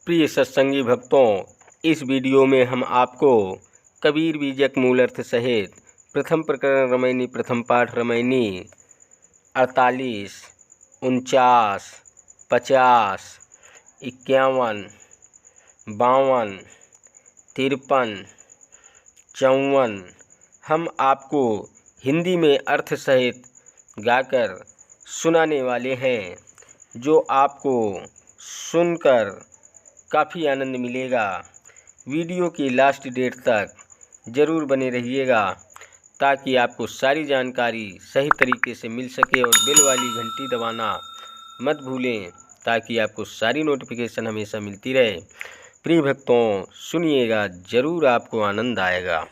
प्रिय सत्संगी भक्तों, इस वीडियो में हम आपको कबीर बीजक मूलार्थ सहित प्रथम प्रकरण रामायणी प्रथम पाठ रामायणी 48, 49, 50, 51, 52, 53, 54 हम आपको हिंदी में अर्थ सहित गाकर सुनाने वाले हैं, जो आपको सुनकर काफ़ी आनंद मिलेगा। वीडियो की लास्ट डेट तक ज़रूर बने रहिएगा ताकि आपको सारी जानकारी सही तरीके से मिल सके, और बेल वाली घंटी दबाना मत भूलें ताकि आपको सारी नोटिफिकेशन हमेशा मिलती रहे। प्रिय भक्तों, सुनिएगा, ज़रूर आपको आनंद आएगा।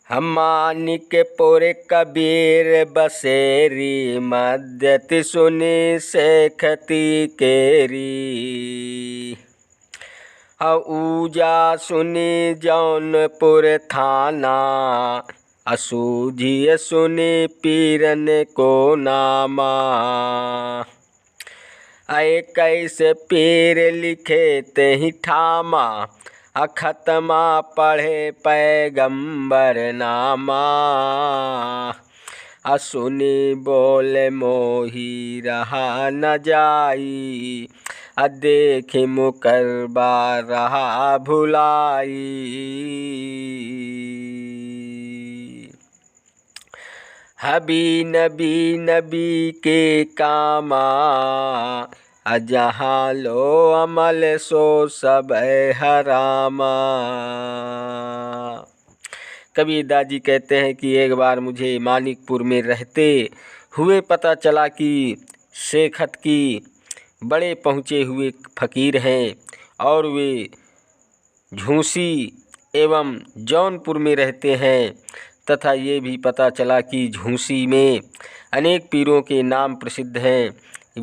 हम मानिक पुर कबीर बसेरी, मद्यति सुनी शेखती केरी। ऊजा सुनी जौनपुर थाना, असूझी सुनी पीरन को नामा। कैसे पीर लिखे ते ही ठामा, खत्मा पढ़े पैगंबर नामा। सुनी बोले मोही रहा न जाई, देखी मुकरबा रहा भुलाई। हबी नबी के कामा, जहाँ लो अमल सो सब हरामा। कबीरदास जी कहते हैं कि एक बार मुझे मानिकपुर में रहते हुए पता चला कि शेखत की बड़े पहुँचे हुए फ़कीर हैं, और वे झूसी एवं जौनपुर में रहते हैं, तथा ये भी पता चला कि झूसी में अनेक पीरों के नाम प्रसिद्ध हैं।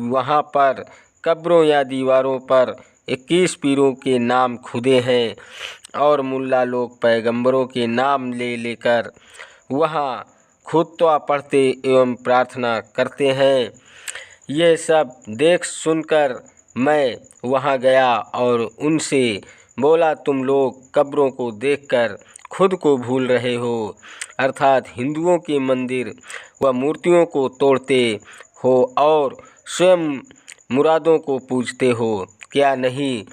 वहाँ पर कब्रों या दीवारों पर 21 पीरों के नाम खुदे हैं, और मुल्ला लोग पैगंबरों के नाम ले लेकर वहाँ खुतवा पढ़ते एवं प्रार्थना करते हैं। ये सब देख सुनकर मैं वहाँ गया और उनसे बोला, तुम लोग कब्रों को देखकर खुद को भूल रहे हो, अर्थात हिंदुओं के मंदिर व मूर्तियों को तोड़ते हो और स्वयं मुरादों को पूजते हो। क्या नहीं,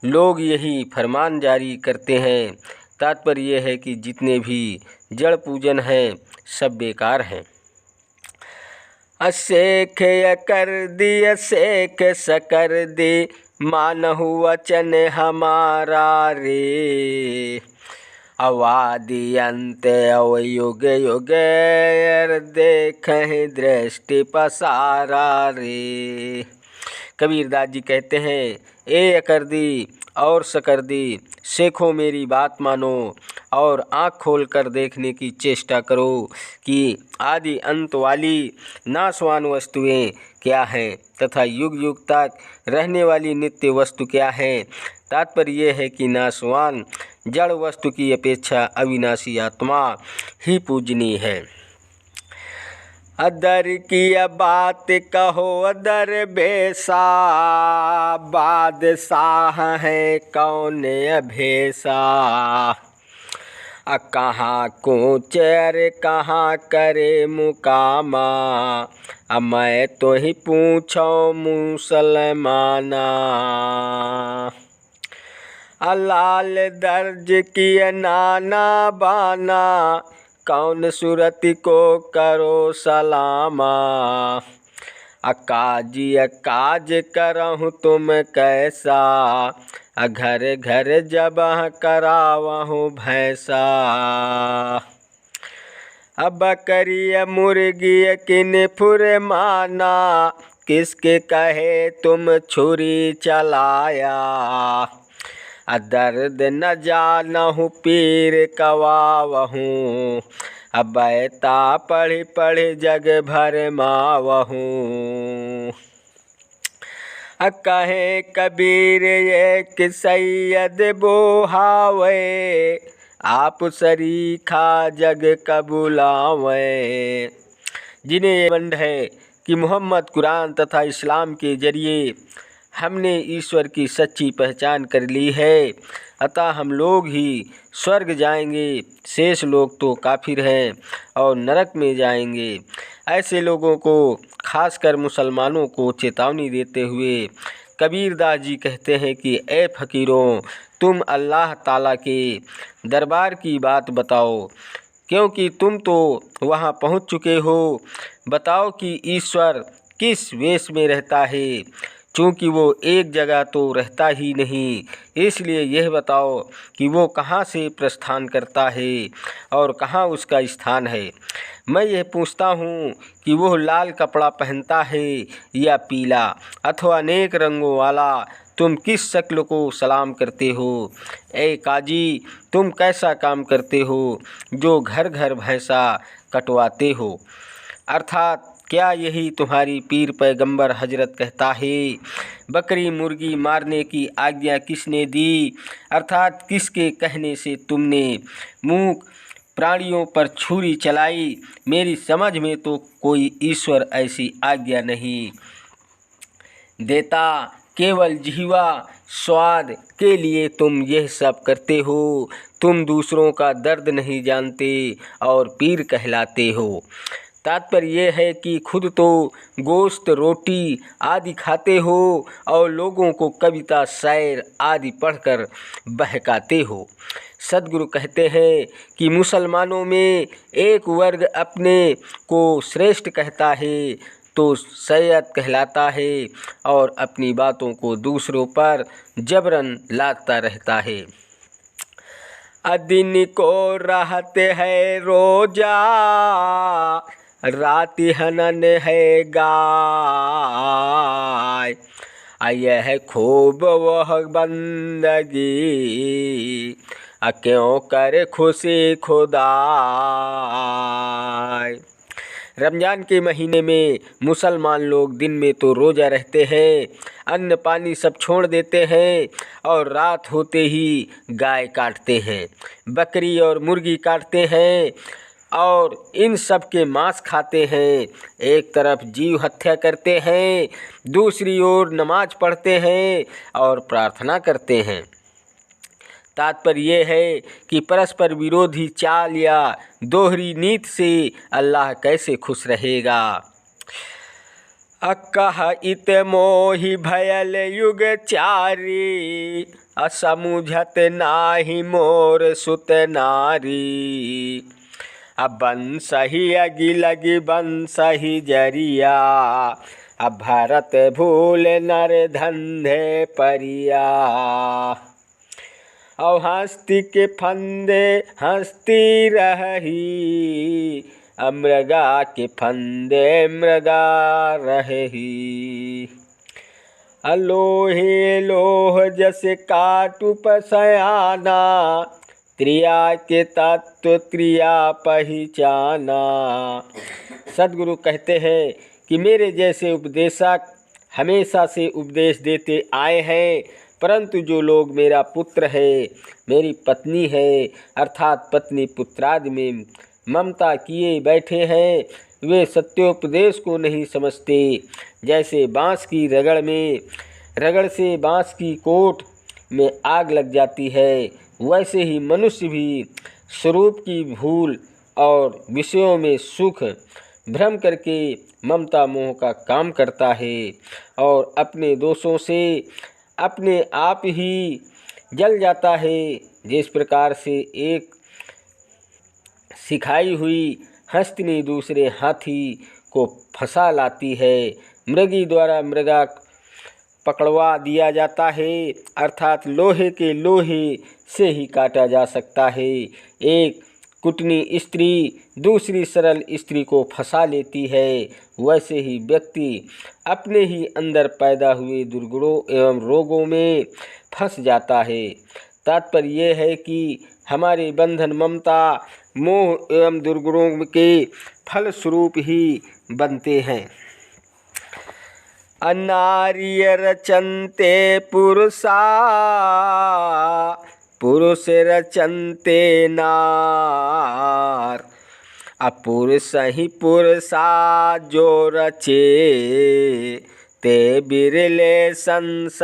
लोग यही फरमान जारी करते हैं। तात्पर्य यह है कि जितने भी जड़ पूजन हैं सब बेकार हैं। शेख कर दी शेख सकर दी, मानहु वचन हमारा रे। अवादि अंत अवयुग युग, देखें दृष्टि पसारा रे। कबीरदास जी कहते हैं, ए अकरदी और सकरदी, शेखों मेरी बात मानो और आँख खोलकर देखने की चेष्टा करो कि आदि अंत वाली नाशवान वस्तुएं क्या हैं तथा युग युग तक रहने वाली नित्य वस्तु क्या है। तात्पर्य यह है कि नाशवान जड़ वस्तु की अपेक्षा अविनाशी आत्मा ही पूजनीय है। अदर की बात कहो अदर बेसा, बादशाह है कौन अभेसा। कहाँ कोचर कहाँ करे मुकामा, मैं तो ही पूछो मुसलमाना। लाल दर्ज किए नाना बाना, कौन सूरत को करो सलामा। काजी काज करहूँ तुम कैसा, घर घर जब करावहूँ भैंसा। बकरी मुर्गी किन फुर माना, किसके कहे तुम छुरी चलाया। दर्द न जानहूँ पीर कवावहूँ, बैता पढ़ पढ़ जग भर मावहूँ। कहे कबीर ये कि सैयद बोहावे, आप सरीखा जग कबुलावे। जिन्हें ये बंद है कि मोहम्मद कुरान तथा इस्लाम के जरिए हमने ईश्वर की सच्ची पहचान कर ली है, अतः हम लोग ही स्वर्ग जाएंगे, शेष लोग तो काफिर हैं और नरक में जाएंगे। ऐसे लोगों को, खासकर मुसलमानों को चेतावनी देते हुए कबीरदास जी कहते हैं कि ए फ़कीरों, तुम अल्लाह ताला के दरबार की बात बताओ, क्योंकि तुम तो वहाँ पहुँच चुके हो। बताओ कि ईश्वर किस वेश में रहता है, चूँकि वो एक जगह तो रहता ही नहीं, इसलिए यह बताओ कि वो कहाँ से प्रस्थान करता है और कहाँ उसका स्थान है। मैं यह पूछता हूँ कि वो लाल कपड़ा पहनता है या पीला अथवा अनेक रंगों वाला, तुम किस शक्ल को सलाम करते हो? ए काजी, तुम कैसा काम करते हो जो घर घर भैंसा कटवाते हो? अर्थात क्या यही तुम्हारी पीर पैगंबर हजरत कहता है? बकरी मुर्गी मारने की आज्ञा किसने दी? अर्थात किसके कहने से तुमने मूक प्राणियों पर छुरी चलाई? मेरी समझ में तो कोई ईश्वर ऐसी आज्ञा नहीं देता, केवल जिह्वा स्वाद के लिए तुम यह सब करते हो। तुम दूसरों का दर्द नहीं जानते और पीर कहलाते हो। तात्पर्य यह है कि खुद तो गोश्त रोटी आदि खाते हो और लोगों को कविता शायर आदि पढ़कर बहकाते हो। सद्गुरु कहते हैं कि मुसलमानों में एक वर्ग अपने को श्रेष्ठ कहता है तो सैयद कहलाता है और अपनी बातों को दूसरों पर जबरन लादता रहता है। दिन को रहते है रोजा, राति हनन है गाय, यह खूब वह बंदगी, क्यों कर खुशी खुदाई। रमज़ान के महीने में मुसलमान लोग दिन में तो रोज़ा रहते हैं, अन्न पानी सब छोड़ देते हैं और रात होते ही गाय काटते हैं, बकरी और मुर्गी काटते हैं और इन सब के मांस खाते हैं। एक तरफ जीव हत्या करते हैं, दूसरी ओर नमाज पढ़ते हैं और प्रार्थना करते हैं। तात्पर्य ये है कि परस्पर विरोधी चाल या दोहरी नीति से अल्लाह कैसे खुश रहेगा। अकह इत मोहि भयल युग चारी, असमुझत नाही मोर सुत नारी, बंसही अगी लगी बंसही जरिया, भरत भूल नर धंधे परिया। और हस्ती के फंदे हस्ती रही, मृगा के फंदे मृगा रही। लोहे लोह जैसे काटू पसयाना, त्रिया के तत्व त्रिया पहचाना। सद्गुरु कहते हैं कि मेरे जैसे उपदेशक हमेशा से उपदेश देते आए हैं, परंतु जो लोग मेरा पुत्र है, मेरी पत्नी है, अर्थात पत्नी पुत्रादि में ममता किए बैठे हैं, वे सत्योपदेश को नहीं समझते। जैसे बाँस की रगड़ से बाँस की कोट में आग लग जाती है, वैसे ही मनुष्य भी स्वरूप की भूल और विषयों में सुख भ्रम करके ममता मोह का काम करता है और अपने दोषों से अपने आप ही जल जाता है। जिस प्रकार से एक सिखाई हुई हस्तिनी दूसरे हाथी को फंसा लाती है, मृगी द्वारा मृगा पकड़वा दिया जाता है, अर्थात लोहे के लोहे से ही काटा जा सकता है। एक कुटनी स्त्री दूसरी सरल स्त्री को फंसा लेती है, वैसे ही व्यक्ति अपने ही अंदर पैदा हुए दुर्गुणों एवं रोगों में फंस जाता है। तात्पर्य यह है कि हमारे बंधन ममता मोह एवं दुर्गुणों के फलस्वरूप ही बनते हैं। नार्य रचन्ते पुरुषा, पुरुष रचन्ते नार, पुरुष ही पुरुषा जो रचे, ते बिरले संसार।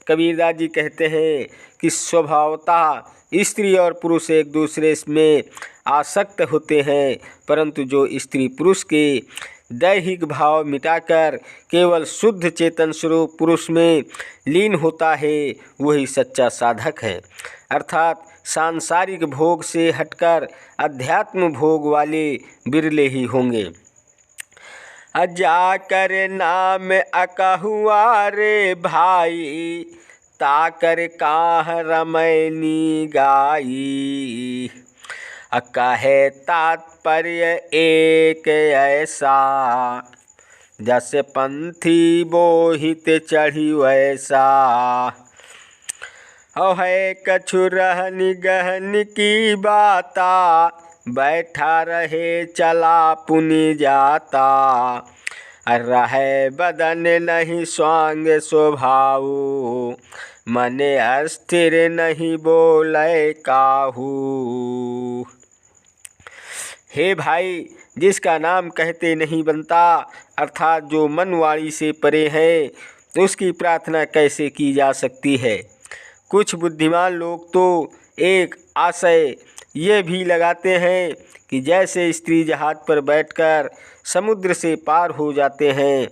कबीरदास जी कहते हैं कि स्वभावतः स्त्री और पुरुष एक दूसरे में आसक्त होते हैं, परंतु जो स्त्री पुरुष के दैहिक भाव मिटाकर केवल शुद्ध चेतन स्वरूप पुरुष में लीन होता है वही सच्चा साधक है। अर्थात सांसारिक भोग से हटकर अध्यात्म भोग वाले बिरले ही होंगे। जाकर नाम अकहुआ रे भाई, ताकर काह रमैनी गाई। कहे तात्पर्य एक ऐसा, जस पंथी बोहित चढ़ी वैसा। है कछु रहनी गहन की बाता, बैठा रहे चला पुनि जाता। रहे बदन नहीं स्वांग स्वभाव, मने अस्थिर नहीं बोले काहू। हे भाई, जिसका नाम कहते नहीं बनता, अर्थात जो मन वाणी से परे है, उसकी प्रार्थना कैसे की जा सकती है। कुछ बुद्धिमान लोग तो एक आशय ये भी लगाते हैं कि जैसे स्त्री जहाज पर बैठकर समुद्र से पार हो जाते हैं,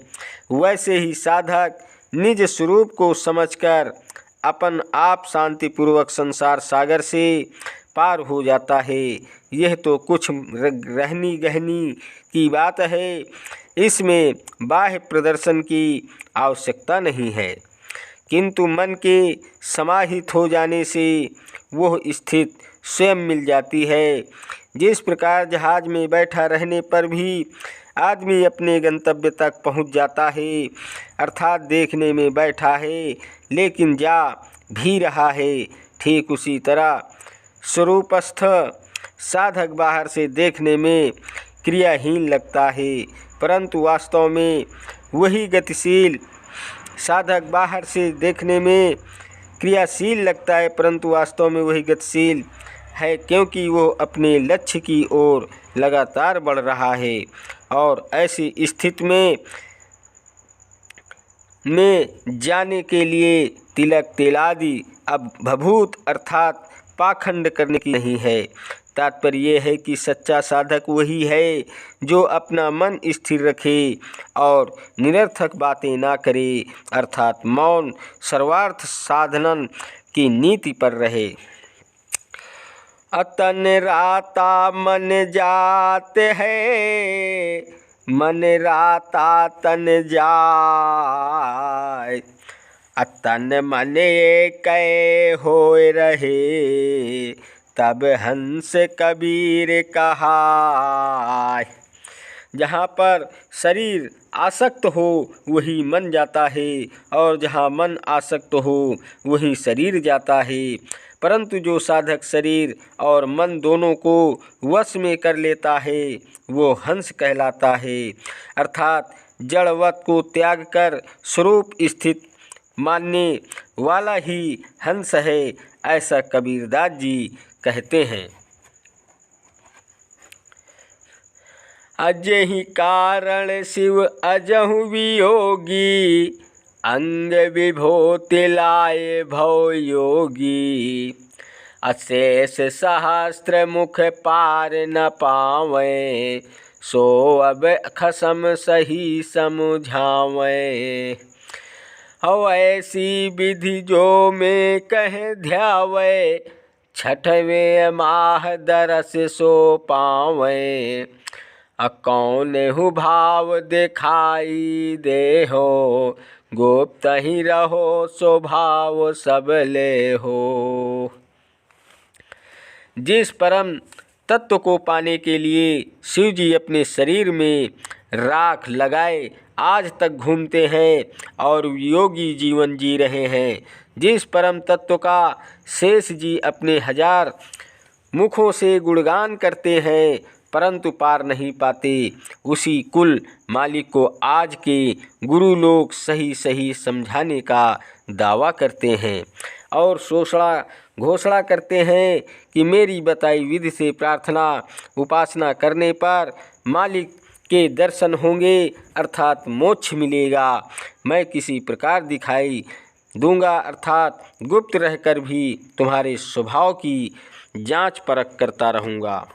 वैसे ही साधक निज स्वरूप को समझकर अपन आप शांतिपूर्वक संसार सागर से पार हो जाता है। यह तो कुछ रहनी गहनी की बात है, इसमें बाह्य प्रदर्शन की आवश्यकता नहीं है, किंतु मन के समाहित हो जाने से वह स्थिति स्वयं मिल जाती है। जिस प्रकार जहाज में बैठा रहने पर भी आदमी अपने गंतव्य तक पहुंच जाता है, अर्थात देखने में बैठा है लेकिन जा भी रहा है, ठीक उसी तरह स्वरूपस्थ साधक बाहर से देखने में क्रियाहीन लगता है, परंतु वास्तव में वही गतिशील साधक बाहर से देखने में क्रियाशील लगता है, परंतु वास्तव में वही गतिशील है, क्योंकि वो अपने लक्ष्य की ओर लगातार बढ़ रहा है। और ऐसी स्थिति में जाने के लिए तिलक तेलादि अब भभूत अर्थात पाखंड करने की नहीं है। तात्पर्य यह है कि सच्चा साधक वही है जो अपना मन स्थिर रखे और निरर्थक बातें ना करे, अर्थात मौन सर्वार्थ साधनन की नीति पर रहे। अतन राता मन जाते है, मन राता तन जाय। अतन मन कै होए रहे, तब हंस कबीर कहाय। जहाँ पर शरीर आसक्त हो वही मन जाता है, और जहाँ मन आसक्त हो वही शरीर जाता है, परंतु जो साधक शरीर और मन दोनों को वश में कर लेता है वो हंस कहलाता है, अर्थात जड़वत को त्याग कर स्वरूप स्थित मानने वाला ही हंस है, ऐसा कबीरदास जी कहते हैं। अजहि कारण शिव अजहु वियोगी, अंग विभूति लाए भव योगी। अशेष सहस्त्र मुख पार न पावे, सो अब खसम सही समझावे। हो ऐसी विधि जो में कह ध्यावे, छठवें माह दरस सो पावे। कौन हु भाव दिखाई दे हो, गुप्त ही रहो स्वभाव सबले हो। जिस परम तत्व को पाने के लिए शिव जी अपने शरीर में राख लगाए आज तक घूमते हैं और योगी जीवन जी रहे हैं, जिस परम तत्व का शेष जी अपने 1000 मुखों से गुणगान करते हैं परंतु पार नहीं पाते, उसी कुल मालिक को आज के गुरु लोग सही सही समझाने का दावा करते हैं और घोषणा करते हैं कि मेरी बताई विधि से प्रार्थना उपासना करने पर मालिक के दर्शन होंगे अर्थात मोक्ष मिलेगा। मैं किसी प्रकार दिखाई दूंगा अर्थात गुप्त रहकर भी तुम्हारे स्वभाव की जांच परख करता रहूँगा।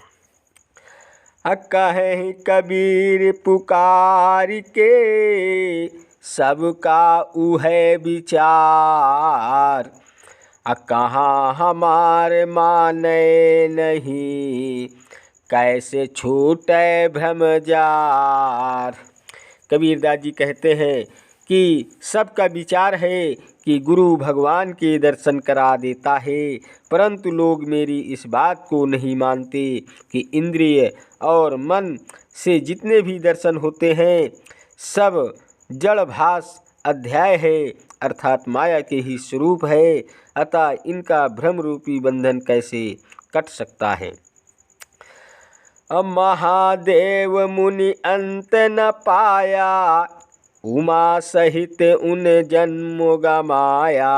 कहे कबीर पुकार के सबका उहे विचार, कहाँ हमारे माने नहीं कैसे छूटे भ्रम जार। कबीरदास जी कहते हैं कि सबका विचार है कि गुरु भगवान के दर्शन करा देता है, परंतु लोग मेरी इस बात को नहीं मानते कि इंद्रिय और मन से जितने भी दर्शन होते हैं सब जड़भास अध्याय है अर्थात माया के ही स्वरूप है, अतः इनका भ्रम रूपी बंधन कैसे कट सकता है। महादेव मुनि अंत न पाया, उमा सहित उन जन्म गमाया,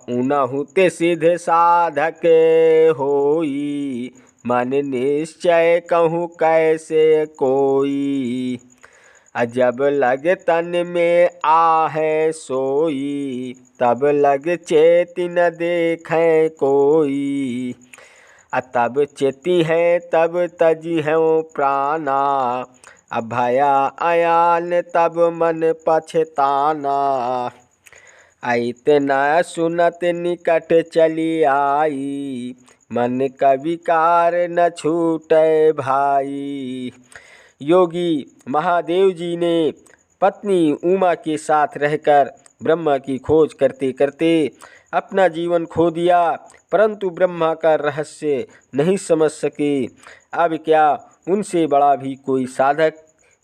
उनहुते सिद्ध साधक होई, मन निश्चय कहूँ कैसे कोई, जब लग तन में आहे सोई, तब लग चेति न देखें कोई, तब चेती है तब तजी है प्राणा, भया अयान तब मन पछताना, इतना सुनत निकट चली आई, मन का विकार न छूटे भाई। योगी महादेव जी ने पत्नी उमा के साथ रहकर ब्रह्मा की खोज करते करते अपना जीवन खो दिया, परंतु ब्रह्मा का रहस्य नहीं समझ सके। अब क्या उनसे बड़ा भी कोई साधक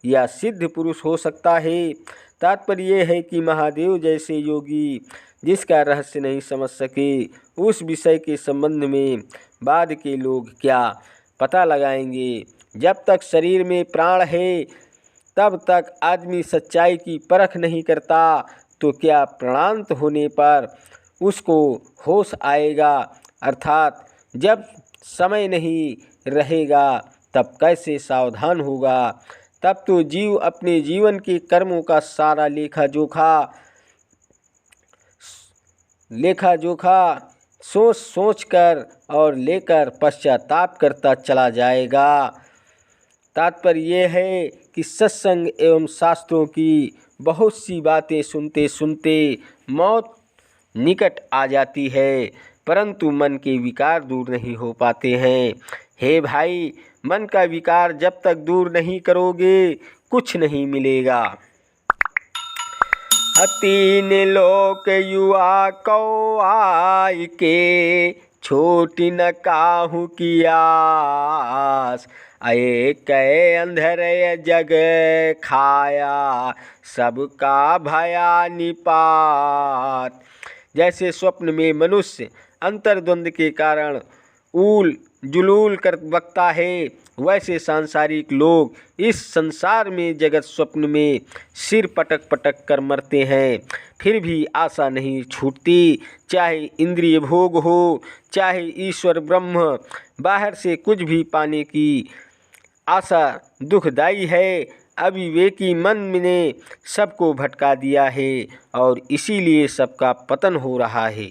या सिद्ध पुरुष हो सकता है। तात्पर्य यह है कि महादेव जैसे योगी जिसका रहस्य नहीं समझ सके, उस विषय के संबंध में बाद के लोग क्या पता लगाएंगे। जब तक शरीर में प्राण है तब तक आदमी सच्चाई की परख नहीं करता, तो क्या प्राणांत होने पर उसको होश आएगा, अर्थात जब समय नहीं रहेगा तब कैसे सावधान होगा। तब तो जीव अपने जीवन के कर्मों का सारा लेखा जोखा सोच कर और लेकर पश्चाताप करता चला जाएगा। तात्पर्य यह है कि सत्संग एवं शास्त्रों की बहुत सी बातें सुनते सुनते मौत निकट आ जाती है, परंतु मन के विकार दूर नहीं हो पाते हैं। हे भाई, मन का विकार जब तक दूर नहीं करोगे कुछ नहीं मिलेगा। तीन लोक युवा को आय के, छोटी न काहू की आस, एक अंधर जग खाया, सबका भया निपात। जैसे स्वप्न में मनुष्य अंतर्द्वंद के कारण ऊल जुलूल कर बकता है, वैसे सांसारिक लोग इस संसार में जगत स्वप्न में सिर पटक पटक कर मरते हैं, फिर भी आशा नहीं छूटती। चाहे इंद्रिय भोग हो, चाहे ईश्वर ब्रह्म, बाहर से कुछ भी पाने की आशा दुखदायी है। अविवेकी मन ने सबको भटका दिया है और इसीलिए सबका पतन हो रहा है।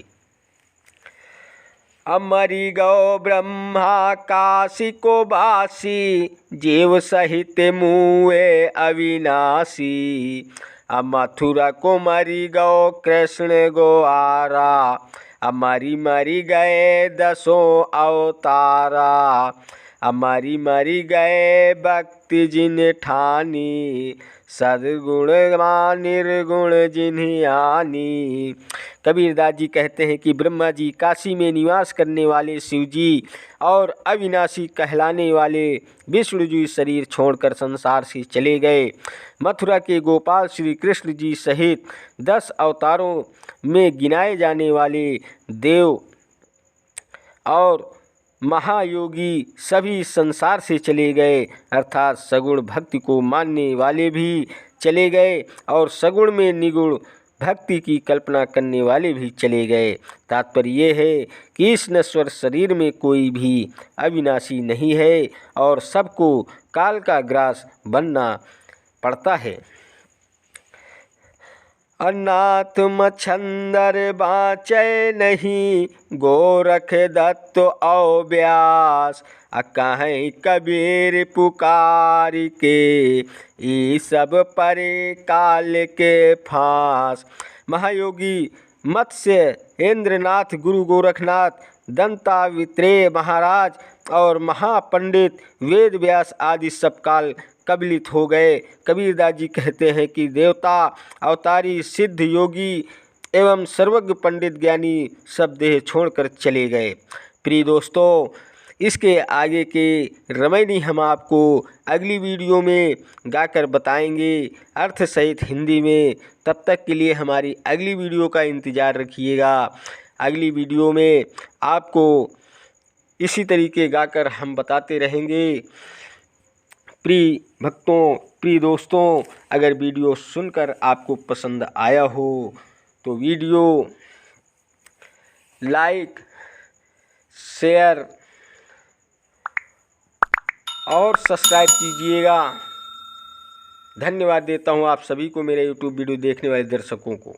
अमरी गौ ब्रह्मा काशी को बासी, जीव सहित मुए अविनाशी, मथुरा को मरी गौ कृष्ण गोआरा, मरी गए दसों अवतारा, मरी गए भक्ति जिन ठानी, सद्गुण निर्गुण जिन्हीं आनी। कबीरदास जी कहते हैं कि ब्रह्मा जी काशी में निवास करने वाले शिव जी और अविनाशी कहलाने वाले विष्णु जी शरीर छोड़कर संसार से चले गए। मथुरा के गोपाल श्री कृष्ण जी सहित 10 अवतारों में गिनाए जाने वाले देव और महायोगी सभी संसार से चले गए, अर्थात सगुण भक्ति को मानने वाले भी चले गए और सगुण में निगुण भक्ति की कल्पना करने वाले भी चले गए। तात्पर्य ये है कि इस नश्वर शरीर में कोई भी अविनाशी नहीं है और सबको काल का ग्रास बनना पड़ता है। अनाथ मच्छंदर बाँचै नहीं, गोरख दत्त औ व्यास। कहें कबीर पुकार के, ई सब परे काल के फांस। महायोगी मत्स्य इंद्रनाथ, गुरु गोरखनाथ, दंतावित्रेय महाराज और महापंडित वेद व्यास आदि सब काल कबलित हो गए। कबीरदास जी कहते हैं कि देवता, अवतारी, सिद्ध, योगी एवं सर्वज्ञ पंडित ज्ञानी सब देह छोड़कर चले गए। प्रिय दोस्तों, इसके आगे के रमैनी हम आपको अगली वीडियो में गाकर बताएंगे, अर्थ सहित हिंदी में। तब तक के लिए हमारी अगली वीडियो का इंतज़ार रखिएगा। अगली वीडियो में आपको इसी तरीके गाकर हम बताते रहेंगे। प्रिय भक्तों, प्रिय दोस्तों, अगर वीडियो सुनकर आपको पसंद आया हो तो वीडियो लाइक, शेयर और सब्सक्राइब कीजिएगा। धन्यवाद देता हूँ आप सभी को, मेरे YouTube वीडियो देखने वाले दर्शकों को।